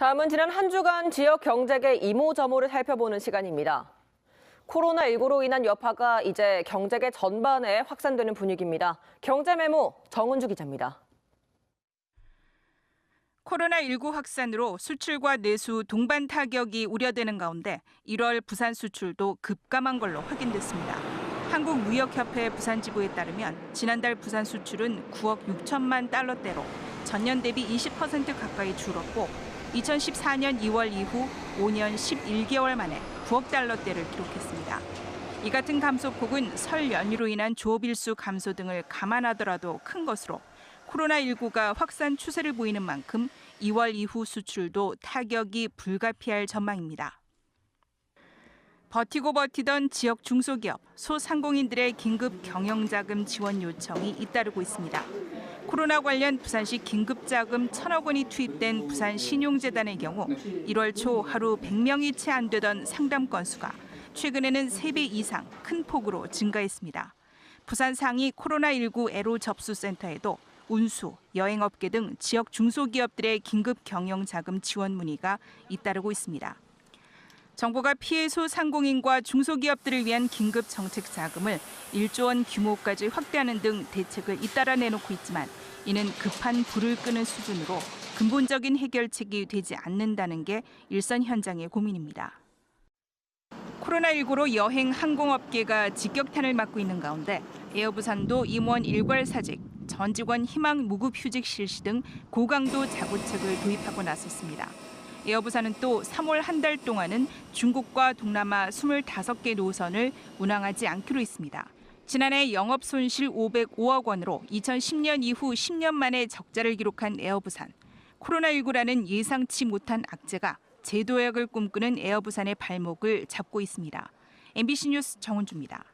다음은 지난 한 주간 지역 경제계 이모저모를 살펴보는 시간입니다. 코로나19로 인한 여파가 이제 경제계 전반에 확산되는 분위기입니다. 경제메모 정은주 기자입니다. 코로나19 확산으로 수출과 내수 동반 타격이 우려되는 가운데 1월 부산 수출도 급감한 걸로 확인됐습니다. 한국무역협회 부산지부에 따르면 지난달 부산 수출은 9억 6천만 달러대로 전년 대비 20% 가까이 줄었고 2014년 2월 이후 5년 11개월 만에 9억 달러대를 기록했습니다. 이 같은 감소폭은 설 연휴로 인한 조업일수 감소 등을 감안하더라도 큰 것으로 코로나19가 확산 추세를 보이는 만큼 2월 이후 수출도 타격이 불가피할 전망입니다. 버티고 버티던 지역 중소기업, 소상공인들의 긴급 경영자금 지원 요청이 잇따르고 있습니다. 코로나 관련 부산시 긴급자금 1,000억 원이 투입된 부산신용재단의 경우 1월 초 하루 100명이 채 안 되던 상담 건수가 최근에는 3배 이상 큰 폭으로 증가했습니다. 부산 상위 코로나19 애로 접수센터에도 운수, 여행업계 등 지역 중소기업들의 긴급 경영자금 지원 문의가 잇따르고 있습니다. 정부가 피해 소상공인과 중소기업들을 위한 긴급 정책 자금을 1조 원 규모까지 확대하는 등 대책을 잇따라 내놓고 있지만 이는 급한 불을 끄는 수준으로 근본적인 해결책이 되지 않는다는 게 일선 현장의 고민입니다. 코로나19로 여행 항공업계가 직격탄을 맞고 있는 가운데 에어부산도 임원 일괄 사직, 전 직원 희망 무급 휴직 실시 등 고강도 자구책을 도입하고 나섰습니다. 에어부산은 또 3월 한 달 동안은 중국과 동남아 25개 노선을 운항하지 않기로 했습니다. 지난해 영업 손실 505억 원으로 2010년 이후 10년 만에 적자를 기록한 에어부산. 코로나19라는 예상치 못한 악재가 재도약을 꿈꾸는 에어부산의 발목을 잡고 있습니다. MBC 뉴스 정은주입니다.